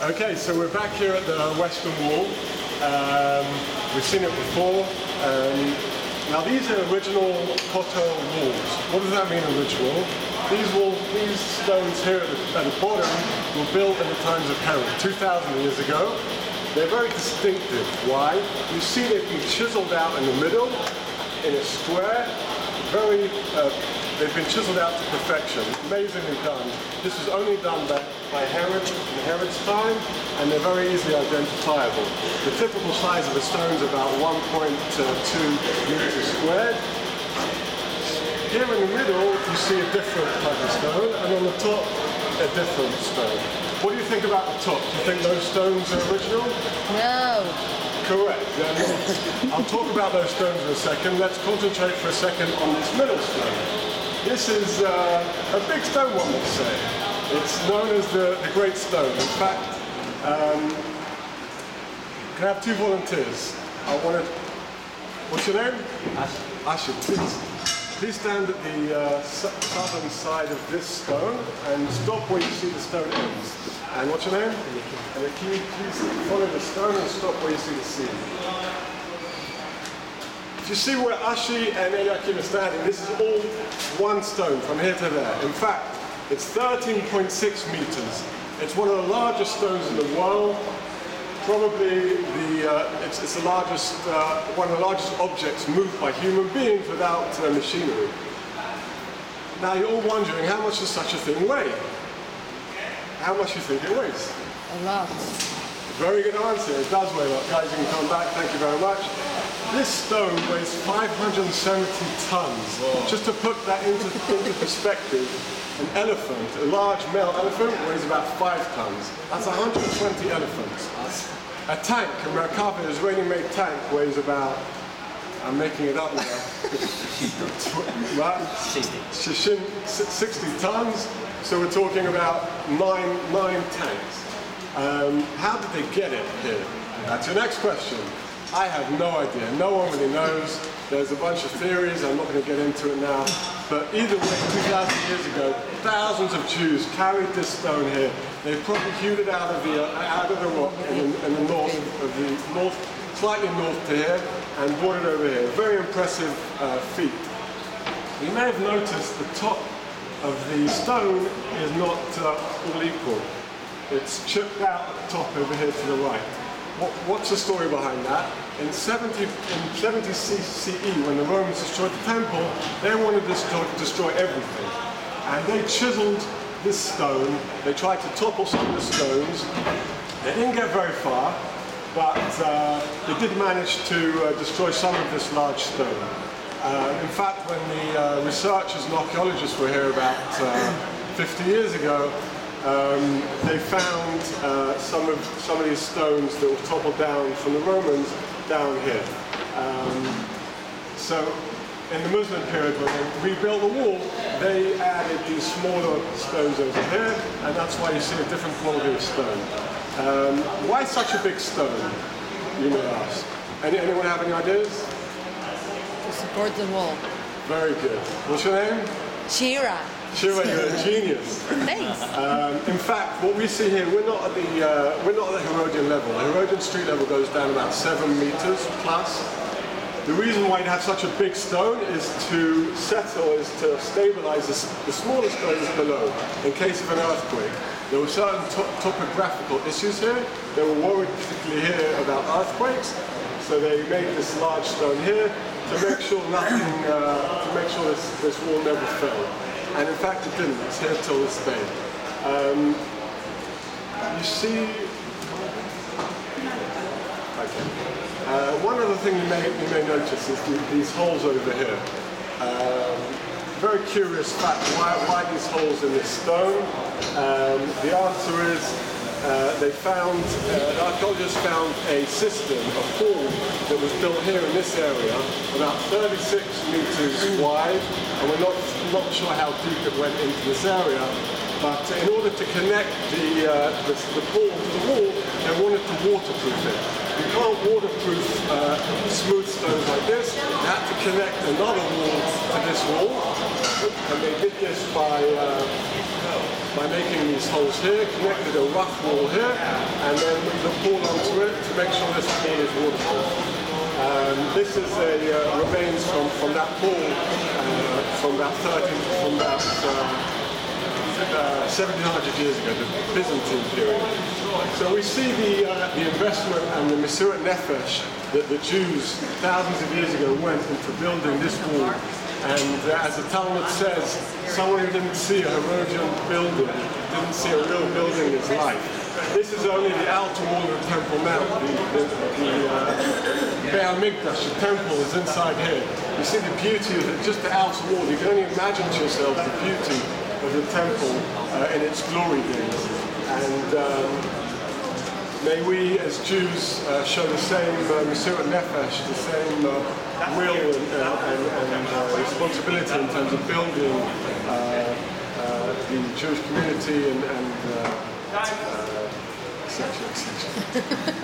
Okay, so we're back here at the Western Wall. We've seen it before. Now these are original kotel walls. What does that mean, original? These stones here at the bottom were built in the times of Herod, 2,000 years ago. They're very distinctive. Why? You see they've been chiseled out in the middle, in a square. They've been chiseled out to perfection. Amazingly done. This was only done by Herod in Herod's time, and they're very easily identifiable. The typical size of a stone is about 1.2 meters squared. Here in the middle, you see a different type of stone, and on the top, a different stone. What do you think about the top? Do you think those stones are original? No. Correct. I'll talk about those stones in a second. Let's concentrate for a second on this middle stone. This is a big stone, one would say. It's known as the Great Stone. In fact, can I have two volunteers? What's your name? Ashid, please. Please stand at the southern side of this stone and stop where you see the stone ends. And what's your name? And can you please follow the stone and stop where you see the sea? If you see where Ashi and Eliakim are standing, this is all one stone from here to there. In fact, it's 13.6 meters. It's one of the largest stones in the world. Probably it's the largest, one of the largest objects moved by human beings without machinery. Now you're all wondering, how much does such a thing weigh? How much do you think it weighs? A lot. Very good answer. It does weigh a lot. Guys, you can come back. Thank you very much. This stone weighs 570 tons. Whoa. Just to put that into perspective, an elephant, a large male elephant, weighs about 5 tons. That's 120 elephants. A tank, a Merkava Israeli-made tank, weighs about, I'm making it up now, right? 60 tons. So we're talking about nine tanks. How did they get it here? That's your next question. I have no idea. No one really knows. There's a bunch of theories. I'm not going to get into it now. But either way, 2,000 years ago, thousands of Jews carried this stone here. They probably hewed it out of the rock in the north, slightly north to here, and brought it over here. Very impressive feat. You may have noticed the top of the stone is not all equal. It's chipped out at the top over here to the right. What's the story behind that? In 70 CE, when the Romans destroyed the temple, they wanted to destroy everything. And they chiseled this stone. They tried to topple some of the stones. They didn't get very far, but they did manage to destroy some of this large stone. In fact, when the researchers and archaeologists were here about 50 years ago, they found some of these stones that were toppled down from the Romans down here. So in the Muslim period, when they rebuilt the wall, they added these smaller stones over here, and that's why you see a different quality of stone. Why such a big stone, you may ask? Anyone have any ideas? To support the wall. Very good. What's your name? Shira. Shira, you're a genius. Thanks. In fact, what we see here, we're not at the Herodian level. The Herodian street level goes down about 7 meters plus. The reason why you have such a big stone is to stabilize the smaller stones below in case of an earthquake. There were certain topographical issues here. They were worried particularly here about earthquakes, so they made this large stone here to make sure this wall never fell. And in fact, it didn't. It's here till this day. You see. Okay. One other thing you may notice is these holes over here. Very curious fact. Why these holes in this stone? The answer is archaeologists found a cistern, a pool that was built here in this area, about 36 meters wide, and we're not sure how deep it went into this area. But in order to connect the pool to the wall, they wanted to waterproof it. You can't waterproof smooth stones like this. You had to connect another wall to this wall, and they did this by by making these holes here, connected a rough wall here, and then we put pool onto it to make sure this pool is waterproof. This is remains from that pool from about 1700 years ago, the Byzantine period. So we see the investment and the Mesirat Nefesh that the Jews thousands of years ago went into building this wall. And as the Talmud says, someone who didn't see a Herodian building, didn't see a real building in his life. This is only the outer wall of the Temple Mount. The Beit HaMikdash, the temple, is inside here. You see the beauty of it, just the outer wall. You can only imagine to yourself the beauty of the temple in its glory days. And may we, as Jews, show the same Mesirat Nefesh, the same will and responsibility in terms of building the Jewish community and etc.